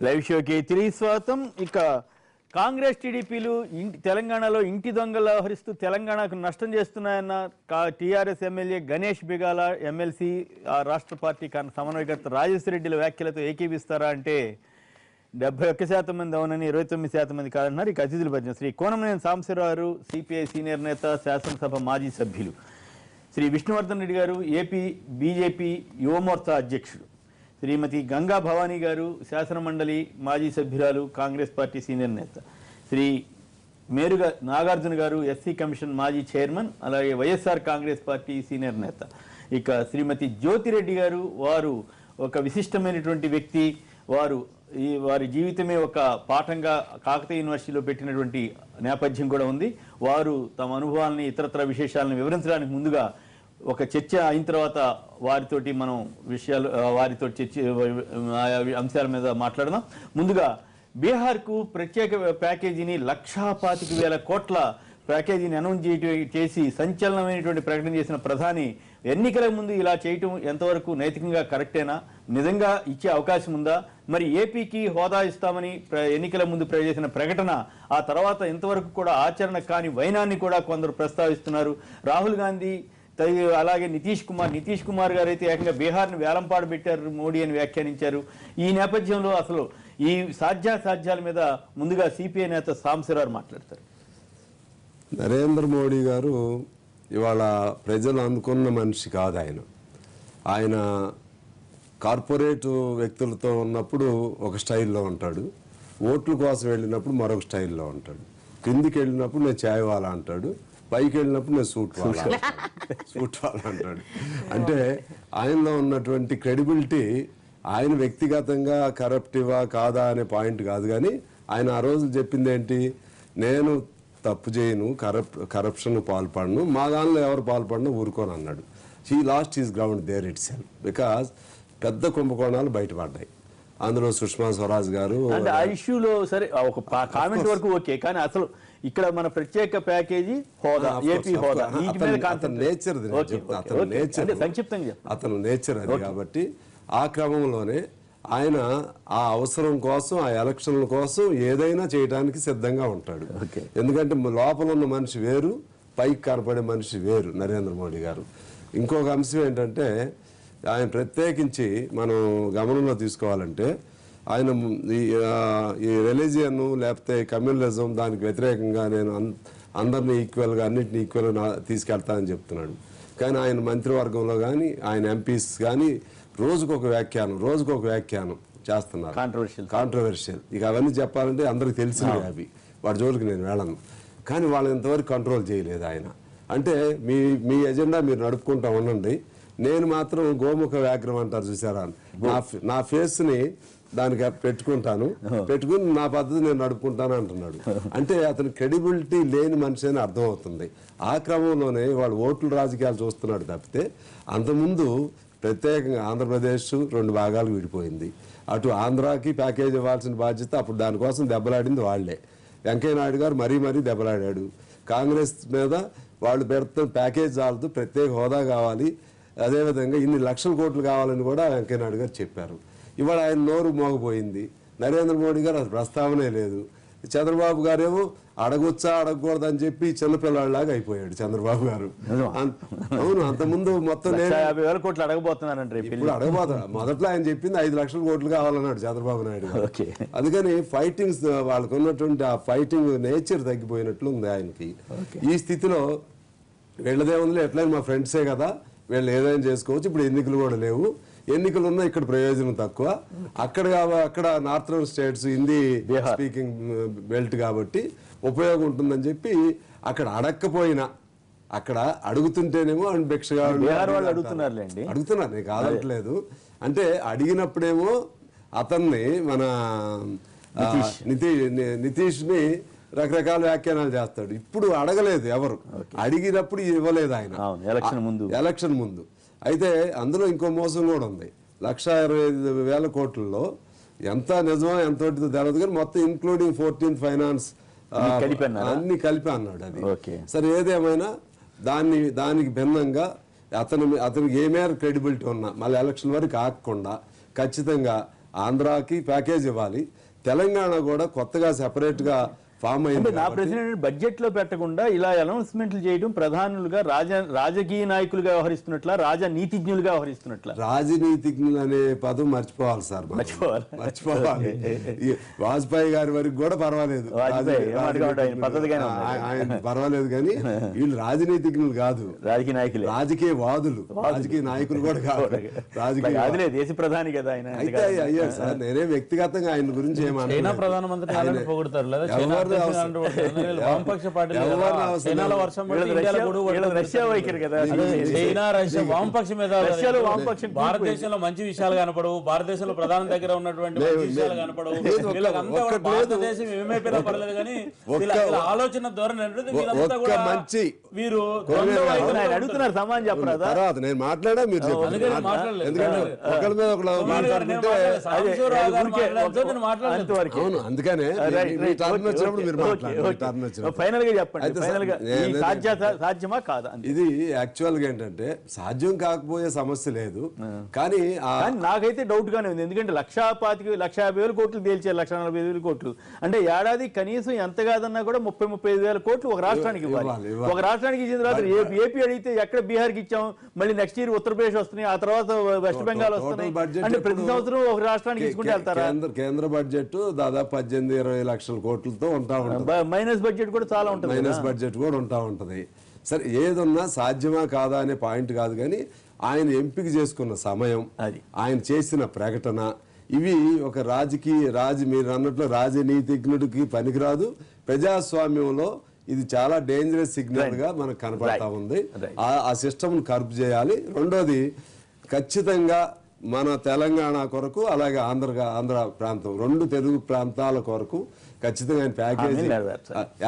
Live షోకి తిరిగి స్వాగతం. ఇక కాంగ్రెస్ టీడీపీలు తెలంగాణలో ఇంటి దొంగలు వ్యవహరిస్తూ తెలంగాణకు నష్టం చేస్తున్నాయన్న TRS MLA Ganesh Bigala MLC రాష్ట్ర పార్టీ సమన్వయకర్త రాజేశ్వర రెడ్డిల వ్యాఖ్యలతో ఏకీపిస్తారా అంటే 71% మంది అవునని 29% మంది కాదంటున్నారు. ఇక అతిథులు పరిచయం శ్రీ కోనమనేని సాంబశివరావు సిపిఐ సీనియర్ నేత, శాసనసభ మాజీ సభ్యులు, శ్రీ విష్ణువర్ధన్ రెడ్డి గారు ఏపీ బీజేపీ యువమోర్చా అధ్యక్షుడు, శ్రీమతి గంగా భవానీ గారు శాసనమండలి మాజీ సభ్యురాలు, కాంగ్రెస్ పార్టీ సీనియర్ నేత, శ్రీ మేరుగా నాగార్జున గారు ఎస్సీ కమిషన్ మాజీ చైర్మన్, అలాగే వైఎస్ఆర్ కాంగ్రెస్ పార్టీ సీనియర్ నేత, ఇక శ్రీమతి జ్యోతిరెడ్డి గారు, వారు ఒక విశిష్టమైనటువంటి వ్యక్తి, వారి జీవితమే ఒక పాఠంగా కాకతీయ యూనివర్సిటీలో పెట్టినటువంటి నేపథ్యం కూడా ఉంది. వారు తమ అనుభవాలని ఇతరత్ర విశేషాలను వివరించడానికి ముందుగా ఒక చర్చ అయిన తర్వాత వారితోటి మనం వారితో అంశాల మీద మాట్లాడదాం. ముందుగా బీహార్కు ప్రత్యేక ప్యాకేజీని 1,25,000 కోట్ల ప్యాకేజీని అనౌన్స్ చేసి సంచలనమైనటువంటి ప్రకటన చేసిన ప్రధాని ఎన్నికల ముందు ఇలా చేయటం ఎంతవరకు నైతికంగా కరెక్టేనా? నిజంగా ఇచ్చే అవకాశం ఉందా? మరి ఏపీకి హోదా ఇస్తామని ఎన్నికల ముందు చేసిన ప్రకటన ఆ తర్వాత ఇంతవరకు కూడా ఆచరణ కాని వైనాన్ని కూడా కొందరు ప్రస్తావిస్తున్నారు. రాహుల్ గాంధీ అలాగే నితీష్ కుమార్ గారు అయితే ఏకంగా బీహార్ని వేలంపాడు పెట్టారు, మోడీ అని వ్యాఖ్యానించారు. ఈ నేపథ్యంలో అసలు ఈ సాధ్యాసాధ్యాల మీద ముందుగా సిపిఐ నేత సాంబశివరావు మాట్లాడతారు. నరేంద్ర మోడీ గారు ఇవాళ ప్రజలు అందుకున్న మనిషి కాదు. ఆయన కార్పొరేట్ వ్యక్తులతో ఉన్నప్పుడు ఒక స్టైల్లో ఉంటాడు, ఓట్ల కోసం వెళ్ళినప్పుడు మరొక స్టైల్లో ఉంటాడు, కిందికి వెళ్ళినప్పుడు నేను చాయ్ వాలా అంటాడు, పైకి వెళ్ళినప్పుడు నేను సూట్ వాలా అంటాడు. అంటే ఆయనలో ఉన్నటువంటి క్రెడిబిలిటీ ఆయన వ్యక్తిగతంగా కరప్టివా కాదా అనే పాయింట్ కాదు, కానీ ఆయన ఆ రోజు చెప్పింది ఏంటి, నేను తప్పు చేయను, కరప్షన్ పాల్పడను, మా దానిలో ఎవరు పాల్పడను ఊరుకోను అన్నాడు. He lost his ground there itself because పెద్ద కుంభకోణాలు బయటపడ్డాయి. అందులో సుష్మా స్వరాజ్ గారు ఆ ఇష్యూలో సరే ఒక కామెంట్ వరకు ఓకే, కానీ అసలు ఇక్కడ మన ప్రత్యేక ప్యాకేజీ హోదా, ఏపీ హోదా, అతను నేచర్ అది. కాబట్టి ఆ క్రమంలోనే ఆయన ఆ అవసరం కోసం, ఆ ఎలక్షన్ల కోసం ఏదైనా చేయడానికి సిద్ధంగా ఉంటాడు. ఎందుకంటే లోపల ఉన్న మనిషి వేరు, పైకి కనపడే మనిషి వేరు నరేంద్ర మోడీ గారు. ఇంకొక అంశం ఏంటంటే ఆయన ప్రత్యేకించి మనం గమనంలో తీసుకోవాలంటే ఆయన ఈ రిలీజియన్ లేకపోతే కమ్యూనలిజం దానికి వ్యతిరేకంగా నేను అందరినీ ఈక్వల్గా అన్నింటినీ ఈక్వల్గా తీసుకెళ్తానని చెప్తున్నాడు. కానీ ఆయన మంత్రివర్గంలో కానీ ఆయన ఎంపీస్ కానీ రోజుకొక వ్యాఖ్యానం చేస్తున్నారు, కాంట్రవర్షియల్. ఇక అవన్నీ చెప్పాలంటే అందరికి తెలిసినవి అవి, వాటి జోలికి నేను వెళ్ళను. కానీ వాళ్ళని ఇంతవరకు కంట్రోల్ చేయలేదు ఆయన. అంటే మీ ఎజెండా మీరు నడుపుకుంటా ఉండండి, నేను మాత్రం గోముఖ వ్యాఘ్రం అంటారు చూసారా, నా ఫేస్ని దానికి పెట్టుకుని నా పద్ధతి నేను నడుపుకుంటాను అంటున్నాడు. అంటే అతని క్రెడిబిలిటీ లేని మనిషి అని అర్థమవుతుంది. ఆ క్రమంలోనే వాడు ఓట్ల రాజకీయాలు చూస్తున్నాడు తప్పితే, అంతకుముందు ప్రత్యేకంగా ఆంధ్రప్రదేశ్ 2 భాగాలు విడిపోయింది. అటు ఆంధ్రాకి ప్యాకేజ్ ఇవ్వాల్సిన బాధ్యత అప్పుడు దానికోసం దెబ్బలాడింది వాళ్లే. వెంకయ్య నాయుడు గారు మరీ దెబ్బలాడాడు కాంగ్రెస్ మీద. వాళ్ళు పెడుతున్న ప్యాకేజ్ చాలదు, ప్రత్యేక హోదా కావాలి, అదేవిధంగా ఇన్ని లక్షల కోట్లు కావాలని కూడా వెంకయ్య నాయుడు గారు చెప్పారు. ఇవాళ ఆయన నోరు మోగపోయింది. నరేంద్ర మోడీ గారు అది ప్రస్తావనే లేదు. చంద్రబాబు గారేమో అడగొచ్చా అడగకూడదని చెప్పి చిన్నపిల్లలాగా అయిపోయాడు చంద్రబాబు గారు. అవును, అంతకుముందు మొత్తం 50,000 కోట్లు అడగబోతున్నానంటే ఇప్పుడు మొదట్లో ఆయన చెప్పింది 5 లక్షల కోట్లు కావాలన్నాడు చంద్రబాబు నాయుడు గారు. అందుకని ఫైటింగ్స్ వాళ్ళకు ఉన్నటువంటి ఆ ఫైటింగ్ నేచర్ తగ్గిపోయినట్లు ఉంది ఆయనకి. ఈ స్థితిలో వీళ్ళదేముందిలే, ఎట్లయినా మా ఫ్రెండ్సే కదా, వీళ్ళు ఏదైనా చేసుకోవచ్చు, ఇప్పుడు ఎన్నికలు కూడా లేవు, ఎన్నికలు ఉన్నా ఇక్కడ ప్రయోజనం తక్కువ, అక్కడ northern states Hindi speaking belt కాబట్టి ఉపయోగం ఉంటుందని చెప్పి అక్కడ అడగకపోయినా అక్కడ అడుగుతుంటేనేమో ఆయన భిక్షగా అడుగుతున్నారు, నేను కాదట్లేదు. అంటే అడిగినప్పుడేమో అతన్ని మన నితీష్ని రకరకాల వ్యాఖ్యానాలు చేస్తాడు. ఇప్పుడు అడగలేదు ఎవరు, అడిగినప్పుడు ఇవ్వలేదు ఆయన ఎలక్షన్ ముందు. అయితే అందులో ఇంకో మోసం కూడా ఉంది. 1,25,000 కోట్లలో ఎంత నిజమో ఎంత తెలియదు, కానీ మొత్తం ఇంక్లూడింగ్ 14th ఫైనాన్స్ అన్ని కలిపి అన్నాడు. అది సరే, ఏదేమైనా దానికి భిన్నంగా అతనికి ఏ మేర క్రెడిబిలిటీ ఉన్నా మళ్ళీ ఎలక్షన్ వరకు ఆగకుండా ఖచ్చితంగా ఆంధ్రాకి ప్యాకేజ్ ఇవ్వాలి, తెలంగాణ కూడా కొత్తగా సెపరేట్గా ఫామ్ అయింది. నా ప్రశ్న బడ్జెట్ లో పెట్టకుండా ఇలా అనౌన్స్మెంట్లు చేయడం ప్రధానులుగా రాజకీయ నాయకులుగా వ్యవహరిస్తున్నట్ల, రాజనీతిజ్ఞులుగా వ్యవహరిస్తున్నట్ల. రాజనీతిజ్ఞులు అనే పదం మర్చిపోవాలి సార్, మర్చిపోవాలి. వాజ్పేయి గారి వరకు కూడా పర్వాలేదు, ఆయన పర్వాలేదు, కానీ వీళ్ళు రాజనీతిజ్ఞులు కాదు, రాజకీయ నాయకులు, రాజకీయ వాదులు, రాజకీయ నాయకులు కూడా కాదు, రాజకీయ దేశ ప్రధాని కదా ఆయన. అయితే అయ్యారు సార్, నేనే వ్యక్తిగతంగా ఆయన గురించి ఏమన్నా ప్రధానమంత్రి వామపక్ష పార్టీలు రష్యా వైఖరి కదా, చైనా రష్యా వామపక్ష మీద భారతదేశంలో మంచి విషయాలు కనపడవు, భారతదేశంలో ప్రధాని దగ్గర ఉన్నటువంటి మంచి విషయాలు కనపడవు, వీళ్ళకంతా కూడా భారతదేశం ఏమైపోయినా పర్లేదు కానీ ఆలోచన ధోరణి వీళ్ళంతా కూడా వీరు అడుగుతున్నారు సమానం చెప్పరా తర్వాత నేను మాట్లాడా మీరు అందుకనే ఫైనల్ గా చెప్పండి, సాధ్యమా కాదా? ఇది యాక్చువల్ గా ఏంటంటే సాధ్యం కాకపోయే సమస్య లేదు, కానీ నాకైతే డౌట్ గానే ఉంది. ఎందుకంటే 1,50,000 కోట్లు తేల్చారు, 1,40,000 కోట్లు అంటే ఏడాది కనీసం ఎంత కాదన్నా కూడా 30,000-35,000 కోట్లు ఒక రాష్ట్రానికి ఇవ్వాలి. ఒక రాష్ట్రానికి ఇచ్చిన తర్వాత ఏపీ అడిగితే ఎక్కడ బీహార్కి ఇచ్చాం, మళ్ళీ నెక్స్ట్ ఇయర్ ఉత్తరప్రదేశ్ వస్తున్నాయి, ఆ తర్వాత వెస్ట్ బెంగాల్ వస్తున్నాయి, అంటే ప్రతి సంవత్సరం ఒక రాష్ట్రానికి తీసుకుంటే వెళ్తారా? కేంద్ర బడ్జెట్ దాదాపు 18-20 లక్షల కోట్లతో ఉంటా ఉంటుంది, మైనస్ బడ్జెట్ కూడా చాలా ఉంటుంది, మైనస్ బడ్జెట్ కూడా ఉంటా ఉంటది. సరే, ఏదన్నా సాధ్యమా కాదా అనే పాయింట్ కాదు, కానీ ఆయన ఎంపిక చేసుకున్న సమయం, ఆయన చేసిన ప్రకటన, ఇవి ఒక మీరు అన్నట్లు రాజనీతిజ్ఞుడికి పనికిరాదు. ప్రజాస్వామ్యంలో ఇది చాలా డేంజరస్ సిగ్నల్ గా మనకు కనపడతా ఉంది. ఆ సిస్టమ్ కర్బ్ చేయాలి. రెండోది, ఖచ్చితంగా మన తెలంగాణ కొరకు, అలాగే ఆంధ్ర ప్రాంతం, 2 తెలుగు ప్రాంతాల కొరకు ఖచ్చితంగా ఆయన ప్యాకేజీ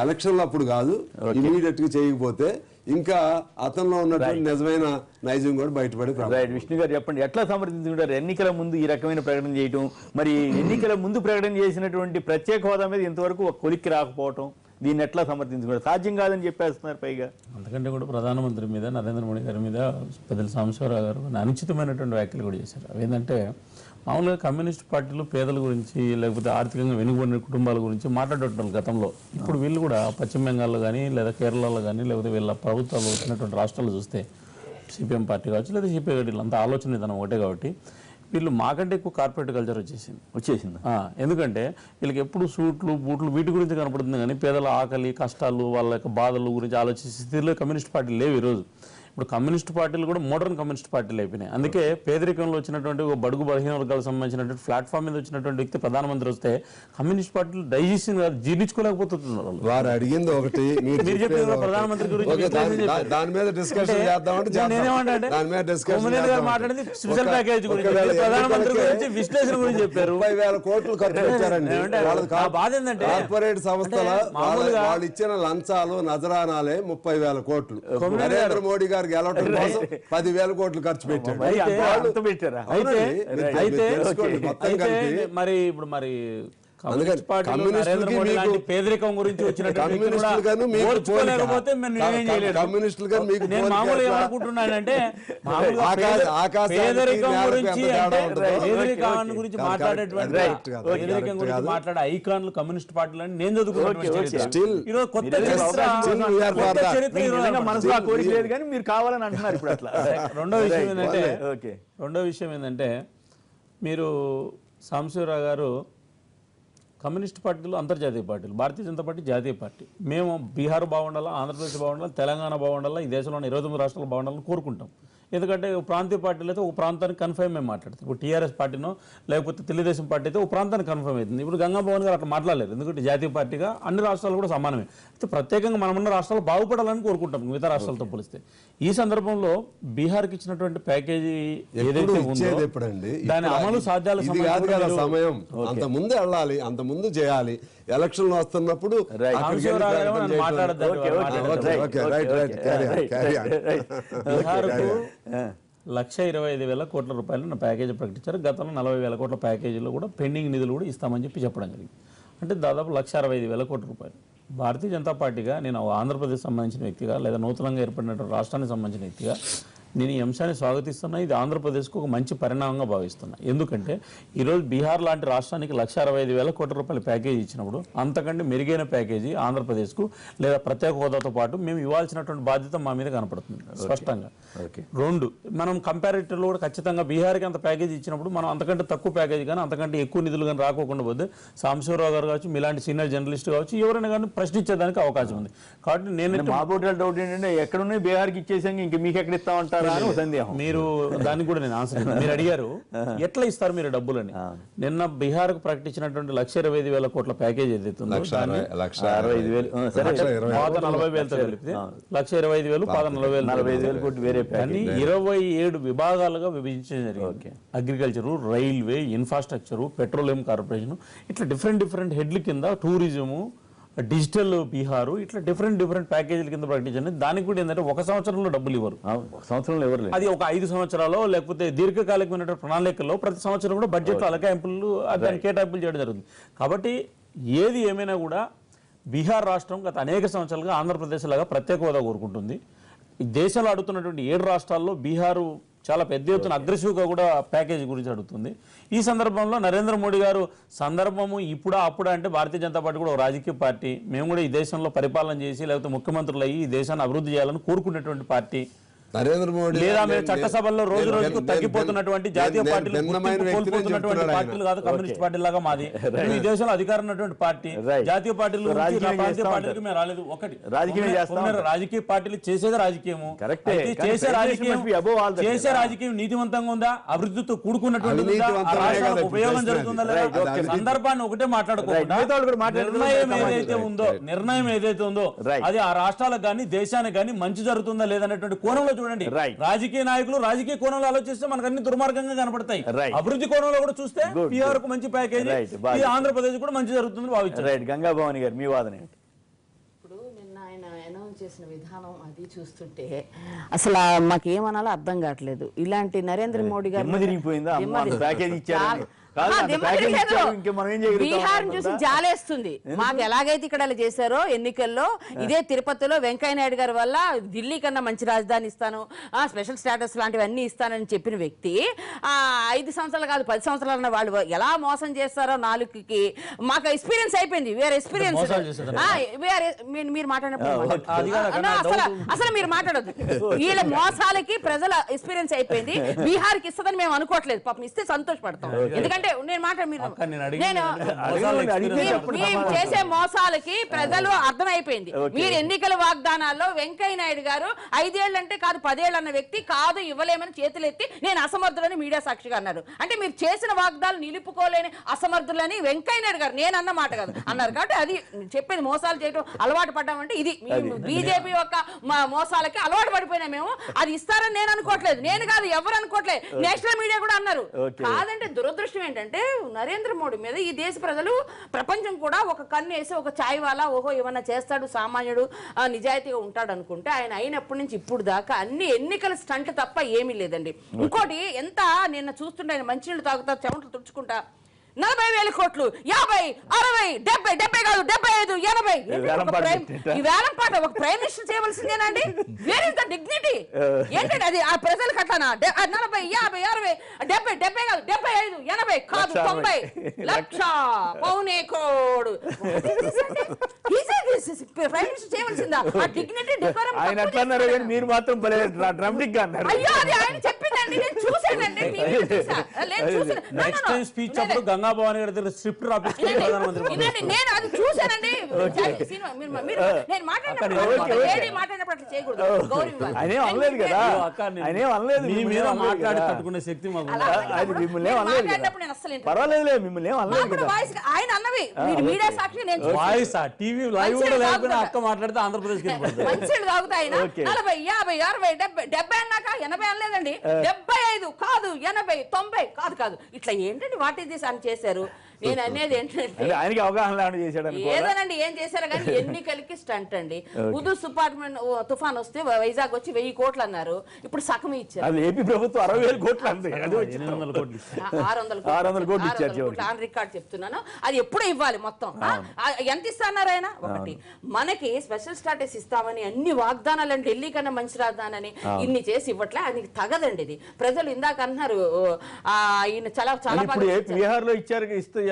ఎలక్షన్లు అప్పుడు కాదు, ఇమీడియట్ గా చేయకపోతే ఇంకా అతనిలో ఉన్నటువంటి నిజమైన నైజం కూడా బయటపడి. విష్ణు గారు చెప్పండి, ఎట్లా సమర్థించుకుంటారు ఎన్నికల ముందు ఈ రకమైన ప్రకటన చేయటం? మరి ఎన్నికల ముందు ప్రకటన చేసినటువంటి ప్రత్యేక హోదా మీద ఇంతవరకు ఒక కొలిక్కి రాకపోవటం, దీన్ని ఎట్లా సమర్థించుకుంటారు? సాధ్యం కాదని చెప్పేస్తున్నారు. పైగా అంతకంటే కూడా ప్రధానమంత్రి మీద, నరేంద్ర మోడీ గారి మీద పెద్దల సాంబశివరావు గారు అనుచితమైనటువంటి వ్యాఖ్యలు కూడా చేశారు. అవేంటంటే మామూలుగా కమ్యూనిస్ట్ పార్టీలు పేదల గురించి, లేకపోతే ఆర్థికంగా వెనుకబడిన కుటుంబాల గురించి మాట్లాడేటోళ్ళు గతంలో. ఇప్పుడు వీళ్ళు కూడా పశ్చిమ బెంగాల్లో కానీ, లేదా కేరళలో కానీ, లేకపోతే వీళ్ళ ప్రభుత్వాలు వచ్చినటువంటి రాష్ట్రాలు చూస్తే సిపిఎం పార్టీ కావచ్చు, లేదా సిపిఐ పార్టీలు అంత ఆలోచన విధానం ఒకటే కాబట్టి వీళ్ళు మాకంటే ఎక్కువ కార్పొరేట్ కల్చర్ వచ్చేసింది. ఎందుకంటే వీళ్ళకి ఎప్పుడు సూట్లు బూట్లు వీటి గురించి కనపడుతుంది, కానీ పేదల ఆకలి కష్టాలు, వాళ్ళ యొక్క బాధల గురించి ఆలోచించే స్థితిలో కమ్యూనిస్ట్ పార్టీలు లేవు ఈరోజు. ఇప్పుడు కమ్యూనిస్ట్ పార్టీలు కూడా మోడర్న్ కమ్యూనిస్ట్ పార్టీలు అయిపోయినాయి. అందుకే పేదరికంలో వచ్చినటువంటి ఒక బడుగు బలహీన వర్గాలకు సంబంధించినటువంటి ప్లాట్ఫామ్ మీద వచ్చినటువంటి వ్యక్తి ప్రధానమంత్రి వస్తే కమ్యూనిస్ట్ పార్టీలు డైజెషన్ జీర్ణించుకోలేకపోతున్నారు. వారు అడిగింది ఒకటి, మీరు చెప్పిన ప్రధానమంత్రి గురించి దాని మీద డిస్కషన్ మాట్లాడింది స్పెషల్ ప్యాకేజ్ గురించి, ప్రధానమంత్రి గురించి విశ్లేషణ గురించి చెప్పారు. 30,000 కోట్లు ఖర్చు పెట్టారండి. బాధ ఏంటంటే కార్పొరేట్ సంస్థల వాళ్ళు ఇచ్చిన లంచాలు నజరానాలే 30,000 కోట్లు. నరేంద్ర మోడీ గారు గెలవటం కోసం 10,000 కోట్లు ఖర్చు పెట్టారు. మరి ఇప్పుడు పేదరికం గురించి ఏమనుకుంటున్నానంటే పేదరికం గురించి మాట్లాడే ఐకాన్లు కమ్యూనిస్ట్ పార్టీలు అని నేను చదువుకున్నాను. కొత్త మీరు కావాలని అంటున్నారు ఇప్పుడు అట్లా. రెండో విషయం ఏంటంటే మీరు సాంబశివరావు గారు కమ్యూనిస్ట్ పార్టీలు అంతర్జాతీయ పార్టీలు, భారతీయ జనతా పార్టీ జాతీయ పార్టీ. మేము బీహార్ బాగుండాలా, ఆంధ్రప్రదేశ్ బాగుండాలా, తెలంగాణ బాగుండాలా, ఈ దేశంలోని 29 రాష్ట్రాలు బాగుండాలని కోరుకుంటాం. ఎందుకంటే ప్రాంతీయ పార్టీలు అయితే ఒక ప్రాంతానికి కన్ఫర్మ్ మేము మాట్లాడుతాం. ఇప్పుడు టీఆర్ఎస్ పార్టీనో లేకపోతే తెలుగుదేశం పార్టీ అయితే ఒక ప్రాంతానికి కన్ఫర్మ్ అవుతుంది. ఇప్పుడు గంగాభవన్ గారు అట్లా మాట్లాడలేదు, ఎందుకంటే జాతీయ పార్టీగా అన్ని రాష్ట్రాలు కూడా సమానమే. అయితే ప్రత్యేకంగా మనమున్న రాష్ట్రాలు బాగుపడాలని కోరుకుంటాం మిగతా రాష్ట్రాలతో పోలిస్తే. ఈ సందర్భంలో బీహార్కి ఇచ్చినటువంటి ప్యాకేజీ ఏదైతే ఉందో దాని అమలు సాధ్యాలు సమయం అంత ముందు వెళ్ళాలి, అంత ముందు చేయాలి. ఎలక్షన్లు వస్తున్నప్పుడు బీహార్కు 1,25,000 కోట్ల రూపాయలు నా ప్యాకేజీ ప్రకటించారు. గతంలో 40,000 కోట్ల ప్యాకేజీలో కూడా పెండింగ్ నిధులు కూడా ఇస్తామని చెప్పడం జరిగింది. అంటే దాదాపు 1,65,000 కోట్ల రూపాయలు. భారతీయ జనతా పార్టీగా నేను ఆంధ్రప్రదేశ్ సంబంధించిన వ్యక్తిగా, లేదా నూతనంగా ఏర్పడినటువంటి రాష్ట్రానికి సంబంధించిన వ్యక్తిగా నేను ఈ అంశాన్ని స్వాగతిస్తున్నా. ఇది ఆంధ్రప్రదేశ్కు ఒక మంచి పరిణామంగా భావిస్తున్నా. ఎందుకంటే ఈరోజు బీహార్ లాంటి రాష్ట్రానికి 1,65,000 కోట్ల రూపాయల ప్యాకేజీ ఇచ్చినప్పుడు అంతకంటే మెరుగైన ప్యాకేజీ ఆంధ్రప్రదేశ్కు లేదా ప్రత్యేక హోదాతో పాటు మేము ఇవ్వాల్సినటువంటి బాధ్యత మా మీద కనపడుతుంది స్పష్టంగా. రెండు, మనం కంపారిటివ్లో కూడా ఖచ్చితంగా బీహార్కి అంత ప్యాకేజీ ఇచ్చినప్పుడు మనం అంతకంటే తక్కువ ప్యాకేజీ కానీ అంతకంటే ఎక్కువ నిధులు కానీ రాకోకుండా పోతే సాంబశివరావు గారు కావచ్చు, మీలాంటి సీనియర్ జర్నలిస్ట్ కావచ్చు, ఎవరైనా కానీ ప్రశ్నించేదానికి అవకాశం ఉంది. కాబట్టి నేను మా పోటీ డౌట్ ఏంటంటే ఎక్కడున్నాయి బీహార్కి ఇచ్చేసాక ఇంక మీకు ఎక్కడ ఇస్తామంటారా అని సందేహం. మీరు దానికి కూడా నేను ఆన్సర్ మీరు అడిగారు ఎట్లా ఇస్తారు మీరు డబ్బులని. నిన్న బీహార్ కు ప్రకటించినటువంటి 1,25,000 కోట్ల ప్యాకేజ్ ఏదైతే ఉందో 1,60,000 కలిపితే 1,25,000 1,40,000 కోట్లు వేరే కానీ 27 విభాగాలుగా విభజించడం జరిగింది. Agriculture, railway, infrastructure, petroleum corporation, ఇట్లా డిఫరెంట్ హెడ్ల కింద టూరిజము, డిజిటల్ బీహారు, ఇట్లా డిఫరెంట్ ప్యాకేజీల కింద ప్రకటించండి. దానికి కూడా ఏంటంటే ఒక సంవత్సరంలో డబ్బులు ఇవ్వరు, ఒక సంవత్సరంలో ఇవ్వరు. అది ఒక 5 సంవత్సరాలు లేకపోతే దీర్ఘకాలికమైన ప్రణాళికల్లో ప్రతి సంవత్సరం కూడా బడ్జెట్లో అలకాయింపులు దానికి కేటాయింపులు చేయడం జరుగుతుంది. కాబట్టి ఏది ఏమైనా కూడా బీహార్ రాష్ట్రం గత అనేక సంవత్సరాలుగా ఆంధ్రప్రదేశ్ లాగా ప్రత్యేక హోదా కోరుకుంటుంది. ఈ దేశంలో అడుగుతున్నటువంటి 7 రాష్ట్రాల్లో బీహారు చాలా పెద్ద ఎత్తున అగ్రెసివ్గా కూడా ప్యాకేజీ గురించి అడుగుతుంది. ఈ సందర్భంలో నరేంద్ర మోడీ గారు సందర్భము ఇప్పుడా అప్పుడా అంటే భారతీయ జనతా పార్టీ కూడా ఒక రాజకీయ పార్టీ, మేము కూడా ఈ దేశంలో పరిపాలన చేసి లేకపోతే ముఖ్యమంత్రులు అయ్యి ఈ దేశాన్ని అభివృద్ధి చేయాలని కోరుకునేటువంటి పార్టీ. నరేంద్ర మోడీ లేదా మేము చట్టసభల్లో రోజు రోజుకు తగ్గిపోతున్నటువంటి జాతీయ పార్టీలు కోల్పోతున్నటువంటి పార్టీలు కాదు కమ్యూనిస్ట్ పార్టీ లాగా మాది. ఈ దేశంలో అధికారం ఉన్నటువంటి పార్టీ, జాతీయ పార్టీలు ప్రాంతీయ పార్టీలకు మేము రాలేదు. ఒకటి రాజకీయ పార్టీలు చేసేది రాజకీయము, చేసే రాజకీయం నీతివంతంగా ఉందా, అభివృద్ధితో కూడుకున్నటువంటి ఉపయోగం జరుగుతుందా లేదా, సందర్భాన్ని ఒకటే మాట్లాడుకోకుండా నిర్ణయం ఏదైతే ఉందో అది ఆ రాష్ట్రాలకు కానీ దేశానికి కానీ మంచి జరుగుతుందా లేదనేటువంటి కోణంలో చూడండి. రాజకీయ నాయకులు రాజకీయ కోణంలో ఆలోచిస్తే మనకు అన్ని దుర్మార్గంగా కనపడతాయి. అభివృద్ధి కోణంలో కూడా చూస్తే బీహార్ కు మంచి ప్యాకేజీ, ఆంధ్రప్రదేశ్ కూడా మంచి జరుగుతుందని భావించారు. గంగా భవాని గారు మీ వాదన ఏంటి? ఇప్పుడు నిన్న ఆయన అనౌన్స్ చేసిన విధానం అది చూస్తుంటే అసలు మాకేమనాలో అర్థం కావట్లేదు. ఇలాంటి నరేంద్ర మోడీ గారు బీహార్ చూసి జాలేస్తుంది. మాకు ఎలాగైతే ఇక్కడ చేశారో ఎన్నికల్లో, ఇదే తిరుపతిలో వెంకయ్య నాయుడు గారి వల్ల ఢిల్లీ కన్నా మంచి రాజధాని ఇస్తాను, స్పెషల్ స్టేటస్ లాంటివన్నీ ఇస్తానని చెప్పిన వ్యక్తి 5 సంవత్సరాలు కాదు 10 సంవత్సరాలు వాళ్ళు ఎలా మోసం చేస్తారో నాలుగుకి మాకు ఎక్స్పీరియన్స్ అయిపోయింది. వేరే ఎక్స్పీరియన్స్ మీరు మాట్లాడినప్పుడు అసలు మీరు మాట్లాడద్దు. వీళ్ళ మోసాలకి ప్రజల ఎక్స్పీరియన్స్ అయిపోయింది. బీహార్కి ఇస్తుందని మేము అనుకోవట్లేదు, పాపం ఇస్తే సంతోషపడతాం. ఎందుకంటే నేను చేసే మోసాలకి ప్రజలు అర్థమైపోయింది. మీరు ఎన్నికల వాగ్దానాల్లో వెంకయ్య నాయుడు గారు 5 ఏళ్ళు అంటే కాదు 10 ఏళ్ళు అన్న వ్యక్తి కాదు ఇవ్వలేమని చేతులెత్తి నేను అసమర్థులని మీడియా సాక్షిగా అన్నారు. అంటే మీరు చేసిన వాగ్దానాలు నిలుపుకోలేని అసమర్థులని వెంకయ్య నాయుడు గారు, నేను అన్న మాట కాదు అన్నారు. కాబట్టి అది చెప్పేది మోసాలు చేయడం అలవాటు పడ్డామంటే ఇది బీజేపీ యొక్క మోసాలకి అలవాటు పడిపోయినా మేము. అది ఇస్తారని నేను అనుకోవట్లేదు, నేను కాదు ఎవరు అనుకోవట్లేదు, నేషనల్ మీడియా కూడా అన్నారు. కాదంటే దురదృష్టం ఏంటంటే నరేంద్ర మోడీ మీద ఈ దేశ ప్రజలు ప్రపంచం కూడా ఒక కన్ను వేసి ఒక ఛాయ్ వాలా ఓహో ఏమన్నా చేస్తాడు సామాన్యుడు నిజాయితీగా ఉంటాడు అనుకుంటే ఆయన అయినప్పటి నుంచి ఇప్పుడు దాకా అన్ని ఎన్నికల స్టంట్ తప్ప ఏమీ లేదండి. ఇంకోటి ఎంత నిన్న చూస్తుంటే ఆయన మంచినీళ్ళు తాగుతా చెమటలు తుడుచుకుంటా 40,000 కోట్లు 50, 60, 70, 70 కాదు 75, 80 ఈ వేలం పాట ఒక ప్రైమ్ మినిస్టర్ చేయవలసిందేనండి. వేర్ ఇస్ ద డిగ్నిటీ ఏంటంటే అది ఆ ప్రజలకు అట్లానా 40, 50, 60, 70, 70 కాదు 75, 80 కాదు 90 లక్ష పౌనే కోడు ప్రైమ్ మినిస్టర్ చేయవలసిందా? ఆ డిగ్నిటీ డెకోరం ఆయన అట్లా అన్నారు కానీ మీరు మాత్రం డ్రామాటిక్ గా అన్నారు. అయ్యో అది ఆయన చెప్పిందండి, నేను చూసానండి. నెక్స్ట్ టైం స్పీచ్ అప్పుడు గంగా భవాని గారి దగ్గర స్క్రిప్ట్ రాపించుకొని ప్రధానమంత్రి నేను అది చూసానండి. నేను మాట్లాడినప్పుడు అట్లా చేయకూడదు. ఆయన అనలేదు కదా, ఆయన అనలేదు. మీ మీద మాట్లాడి తట్టుకునే శక్తి మాకు మిమ్మల్ని పర్వాలేదు, మిమ్మల్ని అనలేదు. ఆయన అన్నవి మీడియా సాక్షి నేను వాయిస్ టీవీ లైవ్ కూడా లేకపోయినా అక్క మాట్లాడితే ఆంధ్రప్రదేశ్ మంచిలు తాగుతాయి. 40, 50, 60, 70 అన్నాక 80 అనలేదండి. 75 కాదు 80, 90 కాదు. ఇట్లా ఏంటండి వాటి దిశ అని చేశారు. నేను అనేది ఏంటంటే అంటే ఆయనకి అవగాహన లేకుండా చేశాడు అనుకో. ఏదోనండి ఏం చేశారు కానీ ఎన్నికలకి స్టంట్ అండి. ఉదు తుఫాన్ వస్తే వైజాగ్ వచ్చి 1000 కోట్లు అన్నారు, ఇప్పుడు సగం ఇచ్చారు. అది ఏపీ ప్రభుత్వం 60,000 కోట్లు అంది, అది 800 కోట్లు ఇచ్చారు. 600 కోట్లు ఇచ్చారు. ఆన్ రికార్డ్ చెప్తున్నాను, అది ఎప్పుడు ఇవ్వాలి మొత్తం. ఎంత ఇస్తున్నారు ఆయన? ఒకటి మనకి స్పెషల్ స్టాటస్ ఇస్తామని అన్ని వాగ్దానాలు అంటే ఢిల్లీ కన్నా మంచి రాజధానని ఇన్ని చేసి ఇవ్వట్లే, అది తగదండి. ఇది ప్రజలు ఇందాక అన్నారు ఈయన చాలా చాలా బీహార్ లో ఇచ్చారు,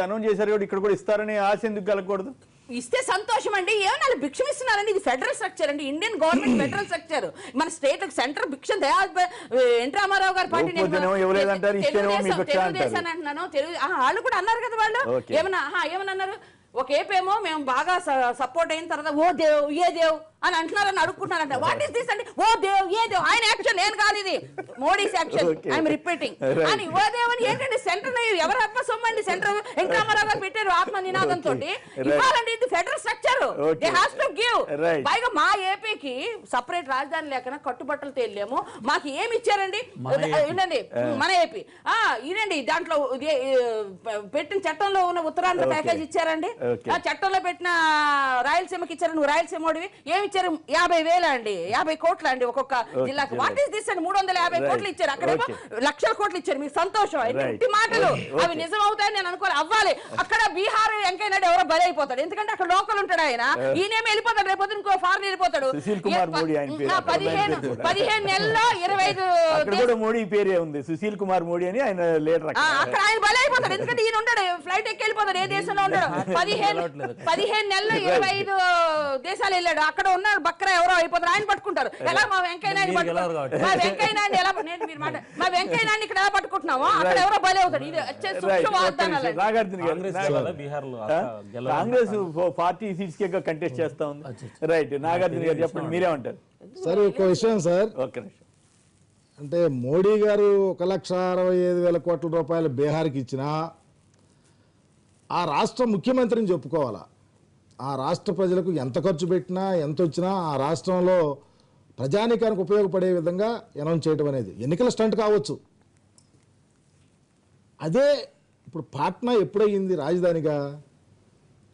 అనౌన్స్ చేశారు కూడా, ఇక్కడ కూడా ఇస్తారని ఆశ ఎందుకు కలగకూడదు? ఇస్తే సంతోషం అండి. ఏమన్నా భిక్షం ఇస్తున్నారండి? ఇది ఫెడరల్ స్ట్రక్చర్ అండి, ఇండియన్ గవర్నమెంట్ ఫెడరల్ స్ట్రక్చర్. మన స్టేట్ సెంటర్ భిక్షం ఎన్ రామారావు గారి పార్టీ తెలుగుదేశం అంటున్నాను. వాళ్ళు కూడా అన్నారు కదా, వాళ్ళు ఏమన్నా అన్నారు? ఒక ఏపేమో మేము బాగా సపోర్ట్ అయిన తర్వాత ఓ దేవ్ ఏ దేవ్ అని అంటున్నారని అడుక్కుంటున్నారంట. వాట్ ఈస్ దిస్ అండి? ఓ దేవ్ ఏ దేవ్, ఆయన యాక్షన్ నేను కాదు, ఇది మోడీస్ యాక్షన్, ఐఎమ్ రిపీటింగ్ అని. ఓ దేవ్ అని ఏంటండి? సెంటర్ ఎవరు ఆత్మ సొమ్మండి? సెంటర్ ఎన్ రామారావు గారు పెట్టారు ఆత్మ నినాదంతో. ఇవ్వాలండి, ఇది federal structure, they has to give. పైగా మా ఏపీకి సపరేట్ రాజధాని లేకనా కట్టుబట్టలతో వెళ్ళాము, మాకు ఏమి ఇచ్చారండి? వినండి, మన ఏపీ ఇదండి, దాంట్లో పెట్టిన చట్టంలో ఉన్న ఉత్తరాంధ్ర ప్యాకేజ్ ఇచ్చారండి, ఆ చట్టంలో పెట్టిన రాయలసీమకి ఇచ్చారు. నువ్వు రాయలసీమ ఏమి ఇచ్చారు? 50,000 అండి, 50 కోట్ల అండి ఒక్కొక్క జిల్లాకి. వాట్ ఈస్ దిస్ అండి? 350 కోట్లు ఇచ్చారు, అక్కడేమో లక్షల కోట్లు ఇచ్చారు. మీకు సంతోషం? ఇంటి మాటలు అవి నిజం అవుతాయని నేను అనుకోవాలి. అవ్వాలి. అక్కడ బీహార్ వెంకయ్య నాయుడు ఎవరో బలి అయిపోతాడు, ఎందుకంటే అక్కడ లోకల్ ఉంటాడు ఆయన. ఈయనేమి వెళ్ళిపోతాడు, రేపు ఇంకో ఫారెన్ వెళ్ళిపోతాడు. 15 నెలల్లో 25 మోడీ పేరే ఉంది, సుశీల్ కుమార్ మోడీ అని ఆయన లీడర్. అక్కడ ఆయన బలి అయిపోతాడు, ఎందుకంటే ఈయన ఉంటాడు, ఫ్లైట్ ఎక్కి వెళ్ళిపోతాడు, ఏ దేశంలో ఉంటాడు. 15 నెలల్లో 25 దేశాలు వెళ్ళాడు, అక్కడ ఉన్నాడు బక్రా ఎవరో అయిపోతారు, ఆయన పట్టుకుంటారు. ఎలా మా వెంకయ్య నాయుడు పట్టుకుంటారు? మా వెంకయ్య నాయుడు ఎలా మా వెంకయ్య నాయుడు ఇక్కడ ఎలా పట్టుకుంటున్నామో అక్కడ ఎవరో బలి అవుతాడు. ఇది కాంగ్రెస్ 40 సీట్స్ కే కంటెస్ట్ చేస్తా ఉంది. రైట్, నాగార్జున గారు చెప్పండి, మీరేమంటారు? సార్ ఒక విషయం సార్, అంటే మోడీ గారు 1,65,000 కోట్ల రూపాయలు బీహార్కి ఇచ్చినా ఆ రాష్ట్ర ముఖ్యమంత్రిని చెప్పుకోవాలా. ఆ రాష్ట్ర ప్రజలకు ఎంత ఖర్చు పెట్టినా ఎంత వచ్చినా ఆ రాష్ట్రంలో ప్రజానీకానికి ఉపయోగపడే విధంగా అనౌన్స్ చేయడం అనేది ఎన్నికల స్టంట్ కావచ్చు. అదే ఇప్పుడు పాట్నా ఎప్పుడయ్యింది రాజధానిగా?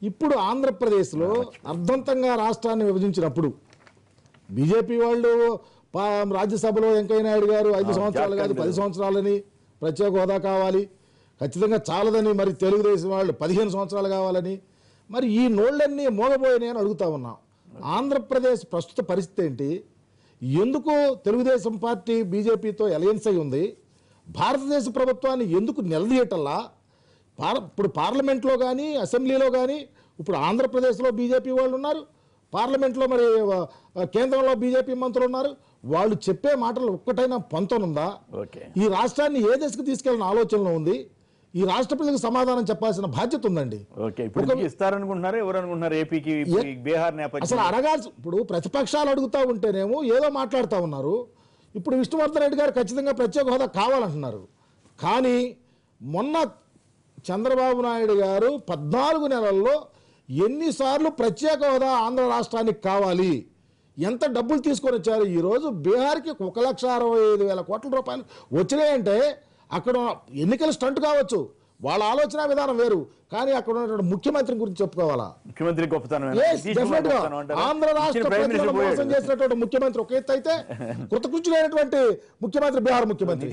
ఇప్పుడు ఆంధ్రప్రదేశ్లో అర్ధంతంగా రాష్ట్రాన్ని విభజించినప్పుడు బీజేపీ వాళ్ళు రాజ్యసభలో వెంకయ్య నాయుడు గారు 5 సంవత్సరాలు కాదు 10 సంవత్సరాలని ప్రత్యేక హోదా కావాలి, ఖచ్చితంగా చాలదని, మరి తెలుగుదేశం వాళ్ళు 15 సంవత్సరాలు కావాలని, మరి ఈ నోళ్ళన్నీ మోగబోయినాయి అని అడుగుతా ఉన్నాం. ఆంధ్రప్రదేశ్ ప్రస్తుత పరిస్థితి ఏంటి? ఎందుకు తెలుగుదేశం పార్టీ బీజేపీతో అలయన్స్ అయి ఉంది? భారతదేశ ప్రభుత్వాన్ని ఎందుకు నిలదీయటల్లా? ఇప్పుడు పార్లమెంట్లో కానీ అసెంబ్లీలో కానీ ఇప్పుడు ఆంధ్రప్రదేశ్లో బీజేపీ వాళ్ళు ఉన్నారు, పార్లమెంట్లో మరి కేంద్రంలో బీజేపీ మంత్రులు ఉన్నారు. వాళ్ళు చెప్పే మాటలు ఒక్కటైనా పొంతనుందా? ఈ రాష్ట్రాన్ని ఏ దశకు తీసుకెళ్ళిన ఆలోచనలో ఉంది? ఈ రాష్ట్ర ప్రజలకు సమాధానం చెప్పాల్సిన బాధ్యత ఉందండి. అసలు అడగాల్సి, ఇప్పుడు ప్రతిపక్షాలు అడుగుతా ఉంటేనేమో ఏదో మాట్లాడుతూ ఉన్నారు. ఇప్పుడు విష్ణువర్ధన్ రెడ్డి గారు ఖచ్చితంగా ప్రత్యేక హోదా కావాలంటున్నారు. కానీ మొన్న చంద్రబాబు నాయుడు గారు 14 నెలల్లో ఎన్నిసార్లు ప్రత్యేక హోదా ఆంధ్ర రాష్ట్రానికి కావాలి, ఎంత డబ్బులు తీసుకొని వచ్చారు? ఈరోజు బీహార్కి 1,65,000 కోట్ల రూపాయలు వచ్చినాయంటే అక్కడ ఎన్నికల స్టంట్ కావచ్చు, వాళ్ళ ఆలోచన విధానం వేరు, కానీ అక్కడ ఉన్నటువంటి ముఖ్యమంత్రి గురించి చెప్పుకోవాలా? ముఖ్యమంత్రి గొప్పతనం ఆంధ్ర రాష్ట్ర ప్రజలను మోసం చేసినటువంటి ముఖ్యమంత్రి ఒక ఎత్తు అయితే, కృతకృత్యులైనటువంటి ముఖ్యమంత్రి బీహార్ ముఖ్యమంత్రి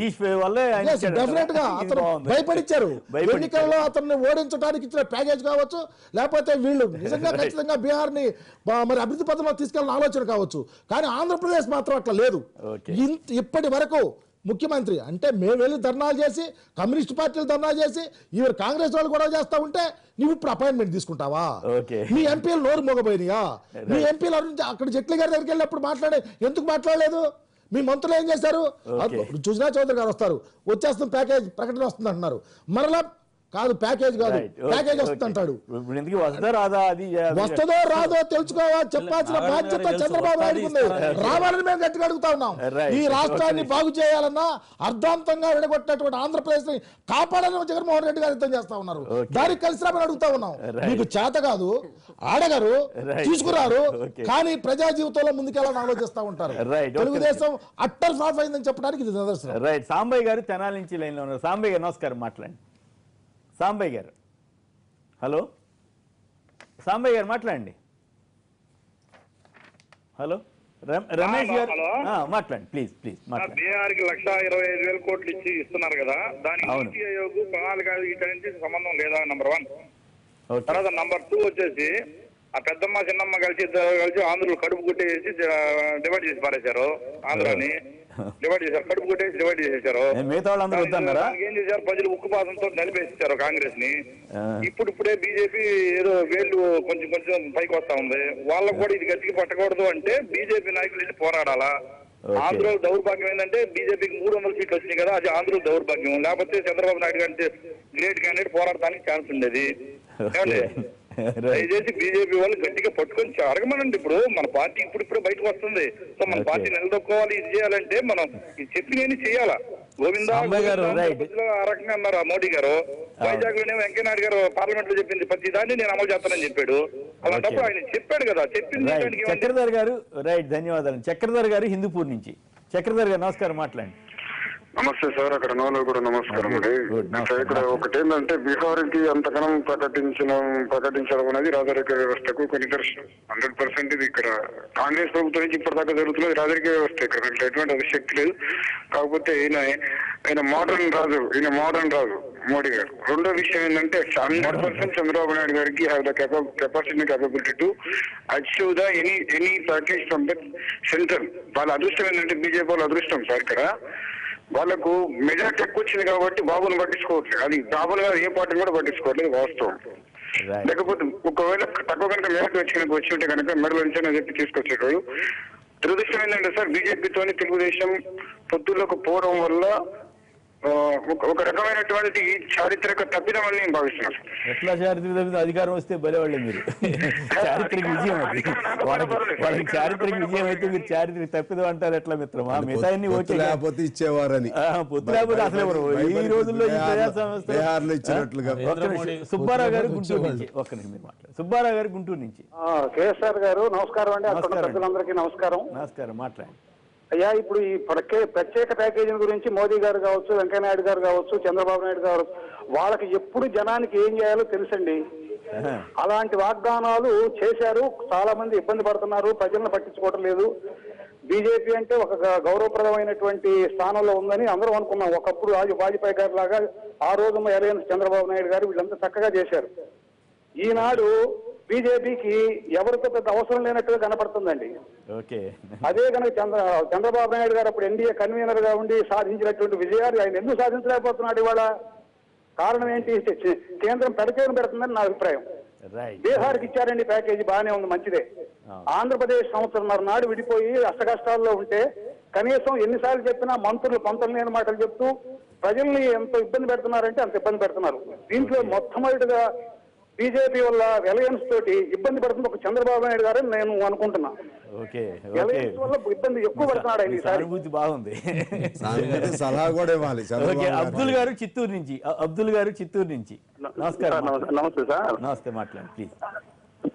డెఫినెట్ గా అతను భయపడిచ్చారు. ఎన్నికల్లో అతన్ని ఓడించడానికి ఇచ్చిన ప్యాకేజ్ కావచ్చు, లేకపోతే వీళ్ళు నిజంగా ఖచ్చితంగా బీహార్ ని మరి అభివృద్ధి పథంలో తీసుకెళ్ళిన ఆలోచన కావచ్చు. కానీ ఆంధ్రప్రదేశ్ మాత్రం అట్లా లేదు. ఇప్పటి వరకు ముఖ్యమంత్రి అంటే మేము వెళ్ళి ధర్నాలు చేసి, కమ్యూనిస్ట్ పార్టీలు ధర్నాలు చేసి, ఇవరు కాంగ్రెస్ వాళ్ళు కూడా చేస్తా ఉంటే నువ్వు ఇప్పుడు అపాయింట్మెంట్ తీసుకుంటావా? మీ ఎంపీలు నోరు మోగపోయినాయా? మీ ఎంపీలు అక్కడ జైట్లీ గారి దగ్గరికి వెళ్ళినప్పుడు ఎందుకు మాట్లాడలేదు? మీ మంత్రులు ఏం చేశారు? సుజనా చౌదరి గారు వస్తారు, వచ్చేస్తుంది ప్యాకేజ్ ప్రకటన వస్తుంది అంటున్నారు, మరలా కాదు ప్యాకేజ్ కాదు ప్యాకేజ్ వస్తుంది అంటాడు. వస్తుందో రాదో తెలుసుకోవాలి, చెప్పాల్సిన బాధ్యత చంద్రబాబు నాయుడు ఉంది. రావాలని మేము గట్టిగా అడుగుతా ఉన్నాం. ఈ రాష్ట్రాన్ని బాగు చేయాలన్నా అర్ధాంతంగా విడగొట్టినటువంటి ఆంధ్రప్రదేశ్ ని కాపాడాలని జగన్మోహన్ రెడ్డి గారు యుద్ధం చేస్తా ఉన్నారు. దానికి కలిసి రామని అడుగుతా ఉన్నాం. మీకు చేత కాదు, ఆడగారు తీసుకురారు, కానీ ప్రజా జీవితంలో ముందుకెళ్ళాలని ఆలోచిస్తా ఉంటారు. తెలుగుదేశం అట్టర్ ఫ్లాప్ అయిందని చెప్పడానికి ఇది నిదర్శనం. రైట్, సాంబయ్య గారు తెనాలి నుంచి లైన్ లో ఉన్నారు. సాంబయ్య గారు నమస్కారం, మాట్లాడండి. సాంబయ్య గారు హలో సాంబయ్య గారు మాట్లాడండి. హలో రమేష్ గారు మాట్లాడండి ప్లీజ్ మాట్లాడండి. బీహార్కి 1,25,000 కోట్లు ఇస్తున్నారు కదా, దానికి నీతి ఆయోగ్ ప్రణాళిక వీటన్నింటికి సంబంధం లేదా? నంబర్ 1. తర్వాత నంబర్ 2 వచ్చేసి ఆ పెద్దమ్మ చిన్నమ్మ కలిసి ఆంధ్రులు కడుపు కొట్టేసి డివైడ్ చేసి పారేశారు. ఆంధ్రాని డివైడ్ చేశారు, కడుపు కొట్టేసి డివైడ్ చేసేసారు. ఏం చేశారు? ప్రజలు ఉక్కుపాతంతో నలిపేసేసారు కాంగ్రెస్ ని. ఇప్పుడిప్పుడే బీజేపీ ఏదో వేళ్ళు కొంచెం పైకి వస్తా ఉంది. వాళ్ళకు కూడా ఇది గట్టిగా పట్టకూడదు అంటే బీజేపీ నాయకులు వెళ్ళి పోరాడాలా. ఆంధ్రలో దౌర్భాగ్యం ఏంటంటే బీజేపీకి 300 సీట్లు వచ్చినాయి కదా, అది ఆంధ్రలో దౌర్భాగ్యం. లేకపోతే చంద్రబాబు నాయుడు గారి గ్రేట్ క్యాండిడేట్ పోరాడడానికి ఛాన్స్ ఉండేది. దయచేసి బీజేపీ వాళ్ళు గట్టిగా పట్టుకొని అడగమనండి. ఇప్పుడు మన పార్టీ ఇప్పుడిప్పుడే బయటకు వస్తుంది. సో మన పార్టీ నిలదొక్కోవాలి. ఇది చేయాలంటే మనం చెప్పినవి చేయాలా. గోవిందా ఆ రకంగా అన్నారు మోడీ గారు. వైజాగ్ లోనే వెంకయ్యనాయుడు గారు పార్లమెంట్ లో చెప్పింది ప్రతి దాన్ని నేను అమలు చేస్తానని చెప్పాడు. అలాంటప్పుడు ఆయన చెప్పాడు కదా, చెప్పింది. చక్రధర్ గారు ధన్యవాదాలు. చక్రధర్ గారు హిందూపూర్ నుంచి. చక్రధర్ గారు నమస్కారం, మాట్లాడండి. నమస్తే సార్. అక్కడ నోలో కూడా నమస్కారం అండి. ఇక్కడ ఒకటేంటంటే బీహార్కి అంతకనం ప్రకటించడం అనేది రాజరిక వ్యవస్థకు ఒక నిదర్శనం. 100% ఇది ఇక్కడ కాంగ్రెస్ ప్రభుత్వం నుంచి ఇప్పటిదాకా జరుగుతున్నది రాజరిక వ్యవస్థ. ఇక్కడ ఎటువంటి అతిశక్తి లేదు. కాకపోతే ఈయన మోడర్న్ రాజు మోడీ గారు. రెండో విషయం ఏంటంటే 100% చంద్రబాబు నాయుడు గారికి have the capability to achieve the any package from the central. వాళ్ళ అదృష్టం ఏంటంటే బీజేపీ వాళ్ళ అదృష్టం సార్. ఇక్కడ వాళ్ళకు మెజార్టీ ఎక్కువ వచ్చింది కాబట్టి బాబును పట్టించుకోవట్లేదు. అది బాబులు కాదు, ఏ పార్టీని కూడా పట్టించుకోవట్లేదు వాస్తవం. లేకపోతే ఒకవేళ తక్కువ కనుక మెజార్టీ వచ్చి ఉంటే కనుక మెడల్ నుంచి చెప్పి తీసుకొచ్చేటోడు. దురదృష్టం ఏంటంటే సార్, బీజేపీతోని తెలుగుదేశం పొత్తులకు పోవడం వల్ల ఒక రకమైనటువంటి చారిత్రక తప్పిదం అని నేను భావిస్తున్నాను. ఎట్లా చారిత్రక తప్పిదం? అధికారం వస్తే బలేవాళ్ళే మీరు. చారిత్రక విజయం అది. వాళ్ళకి చారిత్రక విజయం అయితే మీరు చారిత్రక తప్పిదం అంటారు ఎట్లా మిత్రమా? మిగతా ఓకే లేకపోతే ఇచ్చేవారని. పొత్తు లేకపోతే అసలు ఈ రోజుల్లో ఈ ఇచ్చినట్లుగా. సుబ్బారావు గారు గుంటూరు నుంచి. ఒక్క నిమిషం మీరు మాట్లాడారు. సుబ్బారావు గారు గుంటూరు నుంచి. కేఎస్ఆర్ గారు నమస్కారం అండి. అందరికీ నమస్కారం. మాట్లాడండి. అయ్యా, ఇప్పుడు ఈ ప్రత్యేక ప్యాకేజీ గురించి మోదీ గారు కావచ్చు, వెంకయ్య నాయుడు గారు కావచ్చు, చంద్రబాబు నాయుడు గారు వాళ్ళకి ఎప్పుడు జనానికి ఏం చేయాలో తెలుసండి. అలాంటి వాగ్దానాలు చేశారు. చాలా మంది ఇబ్బంది పడుతున్నారు, ప్రజలను పట్టించుకోవడం లేదు. బీజేపీ అంటే ఒక గౌరవప్రదమైనటువంటి స్థానంలో ఉందని అందరం అనుకున్నాం. ఒకప్పుడు వాజ్పేయి గారి లాగా ఆ రోజు అలయన్స్ చంద్రబాబు నాయుడు గారు వీళ్ళంతా చక్కగా చేశారు. ఈనాడు బీజేపీకి ఎవరితో పెద్ద అవసరం లేనట్టుగా కనపడుతుందండి. అదే కనుక చంద్రబాబు నాయుడు గారు అప్పుడు ఎన్డీఏ కన్వీనర్ గా ఉండి సాధించినటువంటి విజయాలు ఆయన ఎందుకు సాధించలేకపోతున్నాడు ఇవాళ? కారణం ఏంటి? కేంద్రం పెడుతుందని నా అభిప్రాయం. బీహార్కి ఇచ్చారండి ప్యాకేజీ, బాగానే ఉంది, మంచిదే. ఆంధ్రప్రదేశ్ సంవత్సరంన్నర నాడు విడిపోయి అష్టకష్టాల్లో ఉంటే కనీసం ఎన్నిసార్లు చెప్పినా మంత్రులు పంతులు లేని మాటలు చెప్తూ ప్రజల్ని ఎంత ఇబ్బంది పెడుతున్నారంటే అంత ఇబ్బంది పెడుతున్నారు. దీంట్లో మొట్టమొదటిగా బీజేపీ వల్ల అలయన్స్ తోటి ఇబ్బంది పడుతుంది ఒక చంద్రబాబు నాయుడు గారు నేను అనుకుంటున్నా. అలయన్స్ వల్ల ఇబ్బంది ఎక్కువ పడుతున్నాడు ఆయన. సానుభూతి బాగుంది. సలహా కూడా ఇవ్వాలి. అబ్దుల్ గారు చిత్తూరు నుంచి. నమస్కారం. నమస్తే సార్. నమస్తే, మాట్లాడండి ప్లీజ్.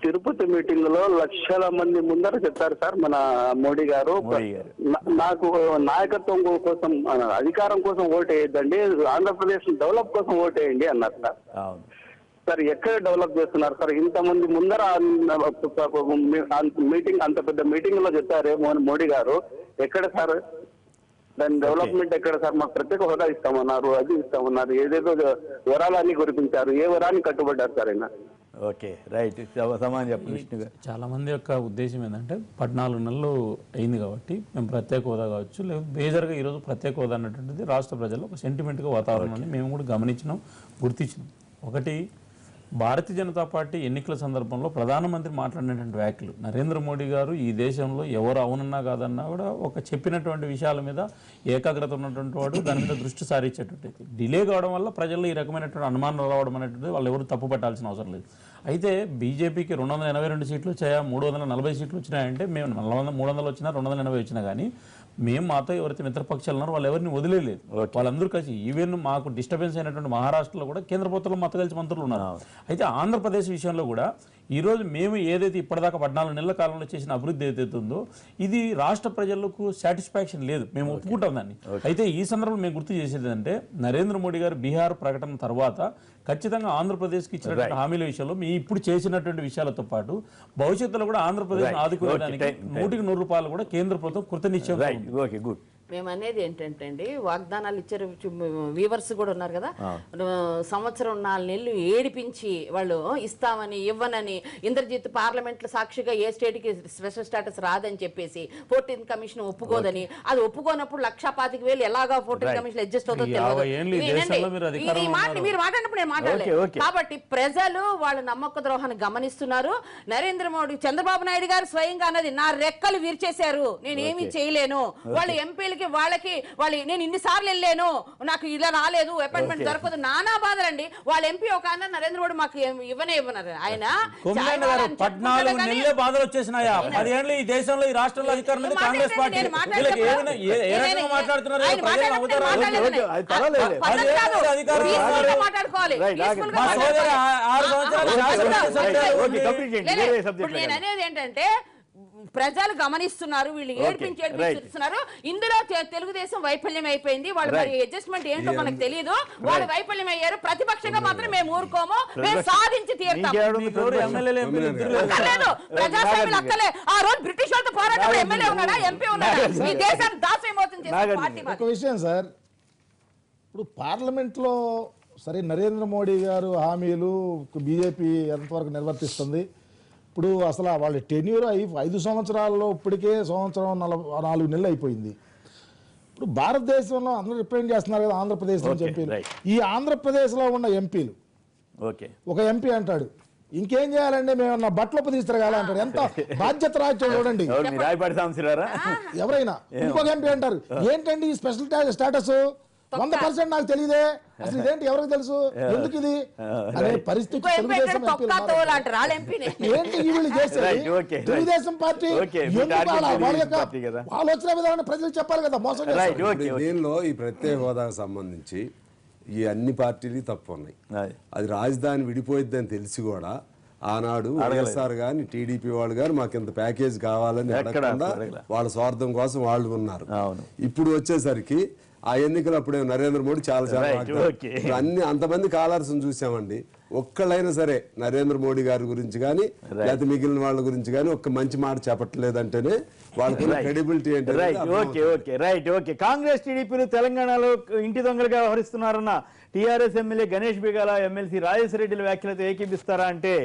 తిరుపతి మీటింగ్ లో లక్షల మంది ముందర చెప్పారు సార్ మన మోడీ గారు, నాకు నాయకత్వం కోసం అధికారం కోసం ఓటేయద్దండి, ఆంధ్రప్రదేశ్ డెవలప్ కోసం ఓటేయండి అన్నారు సార్. సార్ ఎక్కడ డెవలప్ చేస్తున్నారు సార్? ఇంతమంది ముందర మీటింగ్, అంత పెద్ద మీటింగ్ లో చెప్పారే మోడీ గారు, ఎక్కడ సార్ దాని డెవలప్మెంట్ ఎక్కడ సార్? మాకు ప్రత్యేక హోదా ఇస్తామన్నారు, అది ఇస్తామన్నారు, ఏదేదో వరాలన్నీ కురిపించారు. ఏ వరాన్ని కట్టుబడ్డారు సార్ ఆయన? చాలా మంది యొక్క ఉద్దేశం ఏంటంటే 14 నెలలు అయింది కాబట్టి మేము ప్రత్యేక హోదా కావచ్చు, లేదా మేజర్గా ఈరోజు ప్రత్యేక హోదా అన్నటువంటిది రాష్ట్ర ప్రజల్లో ఒక సెంటిమెంట్గా వాతావరణాన్ని మేము కూడా గమనించినాం, గుర్తించినాం. ఒకటి, భారతీయ జనతా పార్టీ ఎన్నికల సందర్భంలో ప్రధానమంత్రి మాట్లాడినటువంటి వ్యాఖ్యలు, నరేంద్ర మోడీ గారు ఈ దేశంలో ఎవరు అవునన్నా కాదన్నా కూడా ఒక చెప్పినటువంటి విషయాల మీద ఏకాగ్రత ఉన్నటువంటి వాడు, దాని మీద దృష్టి సారించేటువంటి. డిలే కావడం వల్ల ప్రజల్లో ఈ రకమైనటువంటి అనుమానం రావడం అనేటువంటిది వాళ్ళు ఎవరు తప్పు పట్టాల్సిన అవసరం లేదు. అయితే బీజేపీకి 282 సీట్లు వచ్చాయా, 340 సీట్లు వచ్చినాయంటే మేము 300 వచ్చినా 280 వచ్చినా కానీ మేము మాతో ఎవరైతే మిత్రపక్షాలు ఉన్నారో వాళ్ళు ఎవరిని వదిలేదు. వాళ్ళందరూ కలిసి ఈవెన్ మాకు డిస్టర్బెన్స్ అయినటువంటి మహారాష్ట్రలో కూడా కేంద్ర ప్రభుత్వంలో మత కలిసి మంత్రులు ఉన్నారు. అయితే ఆంధ్రప్రదేశ్ విషయంలో కూడా ఈరోజు మేము ఏదైతే ఇప్పటిదాకా 14 నెలల కాలంలో చేసిన అభివృద్ధి ఏదైతే ఉందో ఇది రాష్ట్ర ప్రజలకు సాటిస్ఫాక్షన్ లేదు, మేము ఒప్పుకుంటాం దాన్ని. అయితే ఈ సందర్భంలో మేము గుర్తు చేసేది అంటే నరేంద్ర మోడీ గారు బీహార్ ప్రకటన తర్వాత ఖచ్చితంగా ఆంధ్రప్రదేశ్కి ఇచ్చినటువంటి హామీల విషయంలో మీ ఇప్పుడు చేసినటువంటి విషయాలతో పాటు భవిష్యత్తులో కూడా ఆంధ్రప్రదేశ్ ఆదుకోవడానికి 100 రూపాయలు కూడా కేంద్ర ప్రభుత్వం కృతనిశ్చయం. మేము అనేది ఏంటంటే అండి, వాగ్దానాలు ఇచ్చారు, వీవర్స్ కూడా ఉన్నారు కదా, సంవత్సరం 4 నెలలు ఏడిపించి వాళ్ళు ఇస్తామని ఇవ్వనని ఇంద్రజిత్ పార్లమెంట్లో సాక్షిగా ఏ స్టేట్కి స్పెషల్ స్టేటస్ రాదని చెప్పేసి 14th కమిషన్ ఒప్పుకోదని, అది ఒప్పుకోనప్పుడు 1,25,000 ఎలాగా 14th కమిషన్ అడ్జస్ట్ అవుతుందో తెలియదు. మీరు మాట్లాడినప్పుడు నేను మాట్లాడలేదు. కాబట్టి ప్రజలు వాళ్ళ నమ్మక ద్రోహాన్ని గమనిస్తున్నారు. నరేంద్ర మోడీ, చంద్రబాబు నాయుడు గారు స్వయంగా అన్నది నా రెక్కలు విరిచేశారు, నేనేమి చేయలేను, వాళ్ళు ఎంపీలు వాళ్ళు నేను ఇన్నిసార్లు వెళ్ళాను నాకు ఇలా రాలేదు, అపాయింట్మెంట్ దొరకదు, నానా బాధలండి. వాళ్ళ ఎంపీ ఒక అన్న నరేంద్ర మోడీ మాకు ఇవ్వన్నారు. ఆయన 14 నెలలే బాధలు వచ్చేసినాయా? 10 ఏళ్ళు ఈ దేశంలో ఈ రాష్ట్రంలో అధికారం ఉంది కాంగ్రెస్ పార్టీ. మాట్లాడుకోవాలి. నేను అనేది ఏంటంటే ప్రజలు గమనిస్తున్నారు, వీళ్ళు ఏడిపించేస్తున్నారు. ఇందులో తెలుగుదేశం వైఫల్యం అయిపోయింది. వాళ్ళు మరి అడ్జస్ట్మెంట్ ఏంటో మనకు తెలియదు, వాళ్ళు వైఫల్యం అయ్యారు. ప్రతిపక్షంగా మాత్రం మేము ఊరుకోము, మేము సాధించి తీరుతాం. ప్రజాస్వామ్యులు అక్కలే. ఆ రోజు బ్రిటిష్ వాళ్ళతో పోరాటం ఎమ్మెల్యే ఉన్నాడా, ఎంపీ ఉన్నాడా? ఈ దేశాన్ని దాస్యమోతం చేసిన పార్టీ. ఒక విషయం సార్, ఇప్పుడు పార్లమెంట్లో సరే నరేంద్ర మోడీ గారు హామీలు బీజేపీ ఎంతవరకు నిర్వర్తిస్తుంది? ఇప్పుడు అసలు వాళ్ళ టెన్యూర్ 5 సంవత్సరాల్లో ఇప్పటికే సంవత్సరం 4 నెలలు అయిపోయింది. ఇప్పుడు భారతదేశంలో అందరూ రిప్రజెంట్ చేస్తున్నారు కదా ఆంధ్రప్రదేశ్లో ఎంపీలు. ఈ ఆంధ్రప్రదేశ్లో ఉన్న ఎంపీలు ఒక ఎంపీ అంటాడు, ఇంకేం చేయాలండి మేము బట్టలు తీసుకురాగాలి అంటాడు. ఎంత బాధ్యత రాజ్యం చూడండి. ఎవరైనా ఇంకొక ఎంపీ అంటారు, ఏంటండి ఈ స్పెషల్ స్టేటస్ 100% నాకు తెలియదే, అసలు ఇదేంటి ఎవరికి తెలుసు, ఎందుకు ఇది అనే పరిస్థితి తెలుగుదేశం ఏంటి వీళ్ళు చేసేది. తెలుగుదేశం పార్టీ ఆలోచన విధానం ప్రజలు చెప్పాలి కదా. మోసం దీనిలో ఈ ప్రత్యేక హోదాకు సంబంధించి ఈ అన్ని పార్టీలు తప్పు ఉన్నాయి. అది రాజధాని విడిపోయిద్దని తెలిసి కూడా ఆనాడు వైఎస్ఆర్ గాని టీడీపీ వాళ్ళు గాని మాకు ఇంత ప్యాకేజ్ కావాలని అడగకుండా వాళ్ళ స్వార్థం కోసం వాళ్ళు ఉన్నారు. ఇప్పుడు వచ్చేసరికి ఆ ఎన్నికలు అప్పుడే నరేంద్ర మోడీ చాలా అన్ని అంతమంది కాలర్స్ చూసామండి. ఒక్కళ్ళైనా సరే నరేంద్ర మోడీ గారి గురించి కానీ లేకపోతే మిగిలిన వాళ్ళ గురించి కానీ ఒక్క మంచి మాట చెప్పట్లేదంటేనే వాళ్ళకి క్రెడిబిలిటీ ఏంటంటే. కాంగ్రెస్ టీడీపీలు తెలంగాణలో ఇంటి దొంగలుగా వ్యవహరిస్తున్నారన్న TRS MLA Ganesh Bigala MLC రాజేశ్వరరెడ్డిల వ్యాఖ్యలతో ఏకీపిస్తారా అంటే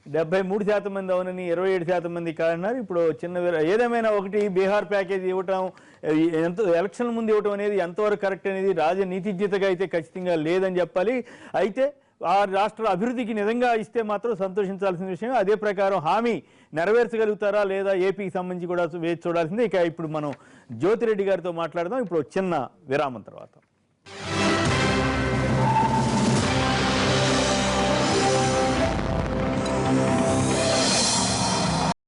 73% మంది అవునని 27% మంది కాదన్నారు. ఇప్పుడు చిన్న ఏదేమైనా ఒకటి బీహార్ ప్యాకేజ్ ఇవ్వటం ఎలక్షన్ ముందు ఇవ్వటం అనేది ఎంతవరకు కరెక్ట్ అనేది రాజనీతిజ్ఞతగా అయితే ఖచ్చితంగా లేదని చెప్పాలి. అయితే ఆ రాష్ట్ర అభివృద్ధికి నిజంగా ఇస్తే మాత్రం సంతోషించాల్సిన విషయం. అదే ప్రకారం హామీ నెరవేర్చగలుగుతారా లేదా ఏపీకి సంబంధించి కూడా వేచి చూడాల్సిందే. ఇక ఇప్పుడు మనం జ్యోతిరెడ్డి గారితో మాట్లాడదాం ఇప్పుడు చిన్న విరామం తర్వాత.